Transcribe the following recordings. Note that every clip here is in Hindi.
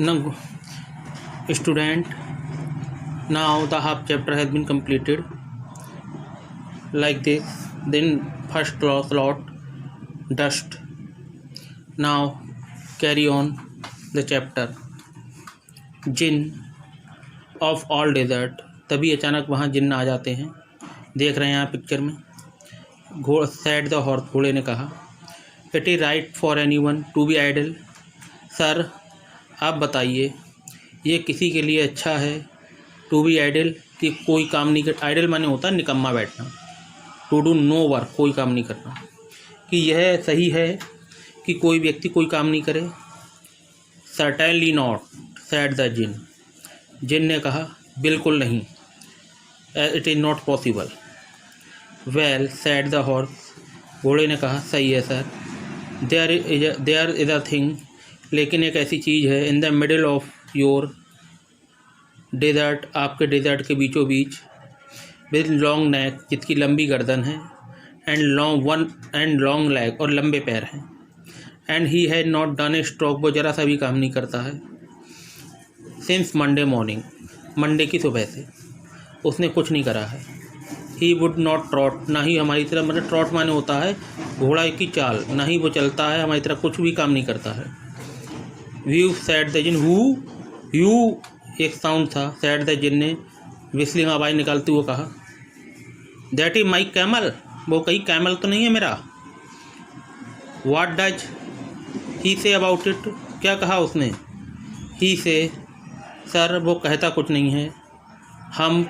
Now, student, now the half chapter has been completed. Like this, then first slot dust. Now carry on the chapter. Jinn of all desert, तभी अचानक वहाँ जिन्न आ जाते हैं। देख रहे हैं यहाँ पिक्चर में। सैड द हॉर्स, घोड़े ने कहा, it is right for anyone to be idle. Sir आप बताइए, ये किसी के लिए अच्छा है टू बी आइडल, कि कोई काम नहीं कर। आइडल माने होता है निकम्मा बैठना, टू डू नो वर्क, कोई काम नहीं करना। कि यह सही है कि कोई व्यक्ति कोई काम नहीं करे? सर्टेनली नॉट, सैड द जिन। जिन ने कहा, बिल्कुल नहीं, it is not possible. Well said the horse, घोड़े ने कहा, सही है sir. There is a thing, लेकिन एक ऐसी चीज़ है, in the middle of your desert, आपके डेजर्ट के बीचों बीच, विद लॉन्ग नेक, जिसकी लंबी गर्दन है, एंड लॉन्ग लेग, और लंबे पैर हैं, and he had not done A stroke, वो जरा सा भी काम नहीं करता है, सिंस मंडे मॉर्निंग, मंडे की सुबह से उसने कुछ नहीं करा है। ही वुड नॉट ट्रॉट, ना ही हमारी तरह, मतलब ट्रॉट माने होता है घोड़ा की चाल, ना ही वो चलता है हमारी तरह, कुछ भी काम नहीं करता है। View said the jinn, who you एक साउंड था। सैड द जिन ने विस्लिंग आवाज़ निकालते हुए कहा, दैट इज माई कैमल, वो कहीं कैमल तो नहीं है मेरा। What does he say about it, क्या कहा उसने? ही से, सर वो कहता कुछ नहीं है। हम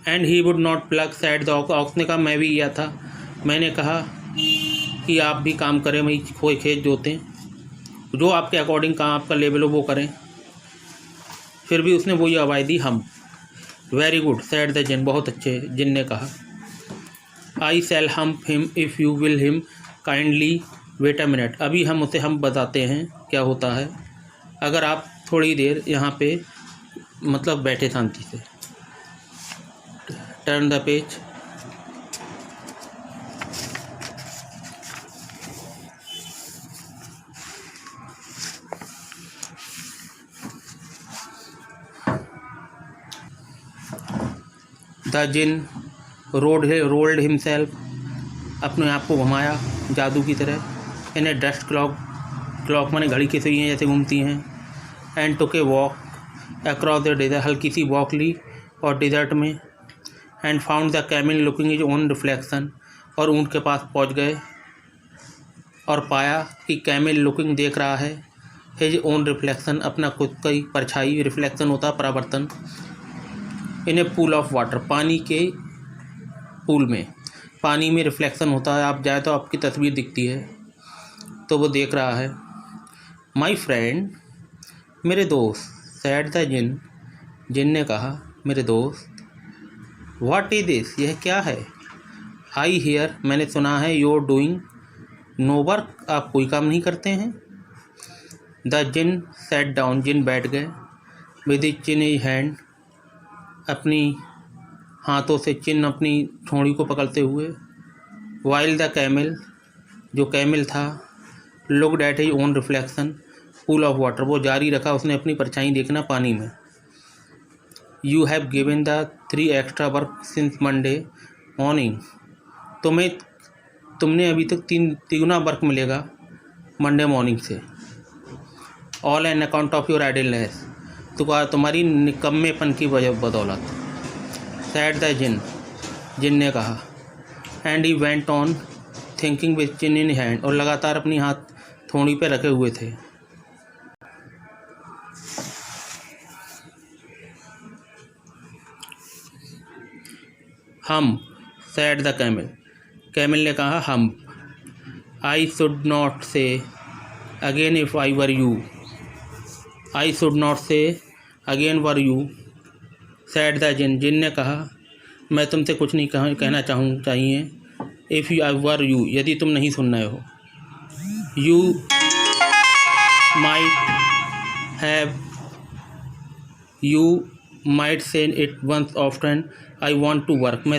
and he would not plug, sad the ox ने कहा, मैं भी किया था, मैंने कहा कि आप भी काम करें, वही कोई खेत जोतें, जो आपके अकॉर्डिंग काम आपका लेवल हो वो करें। फिर भी उसने वही आवाज़ दी, हम। Very good said the jinn, बहुत अच्छे, जिन ने कहा। I shall hum him if you will him kindly wait a minute, अभी हम उसे हम बताते हैं क्या होता है, अगर आप थोड़ी देर यहाँ पे मतलब बैठे शांति से। Turn the page. The jinn rolled himself, अपने आप को घुमाया जादू की तरह, इन्हें डस्ट क्लॉक माने घड़ी की सुइयाँ जैसे घूमती हैं, and took a walk across the desert, हल्की सी वॉक ली और डेजर्ट में, and found the camel looking his own reflection, और ऊँट के पास पहुँच गए और पाया कि कैमल लुकिंग देख रहा है, हिज ओन रिफ्लेक्शन, अपना खुद का ही परछाई, रिफ्लेक्शन होता है परावर्तन, इन ए पूल ऑफ वाटर, पानी के पूल में, पानी में रिफ्लेक्शन होता है, आप जाए तो आपकी तस्वीर दिखती है, तो वो देख रहा है। माई फ्रेंड, मेरे दोस्त, सैड द जिन, जिन ने कहा, मेरे दोस्त। व्हाट इज दिस, यह क्या है? आई हियर, मैंने सुना है, you are doing no work, आप कोई काम नहीं करते हैं। द जिन सैट डाउन, जिन बैठ गए, with his chin in hand, अपनी हाथों से चिन, अपनी ठोड़ी को पकड़ते हुए, वाइल द कैमल, जो कैमल था, looked at his own reflection pool of water, वो जारी रखा उसने अपनी परछाई देखना पानी में। You have given the 3 extra work since Monday morning, तुमने अभी तक 3 तिगुना वर्क मिलेगा मंडे मॉर्निंग से। All an account of your idleness, तुम्हारी निकम्मेपन की बदौलत। सैड द जिन, जिन ने कहा, and he went on thinking with chin in hand, और लगातार अपनी हाथ थोड़ी पे रखे हुए थे। हम, सैड द कैमल, कैमल ने कहा, हम। I should not say again if I were you, I should not say again were you, said the जिन, जिन ने कहा, मैं तुमसे कुछ नहीं कहना चाहिए, if you I were you, यदि तुम नहीं सुन रहे हो। You might say it once often, I want to work, मैं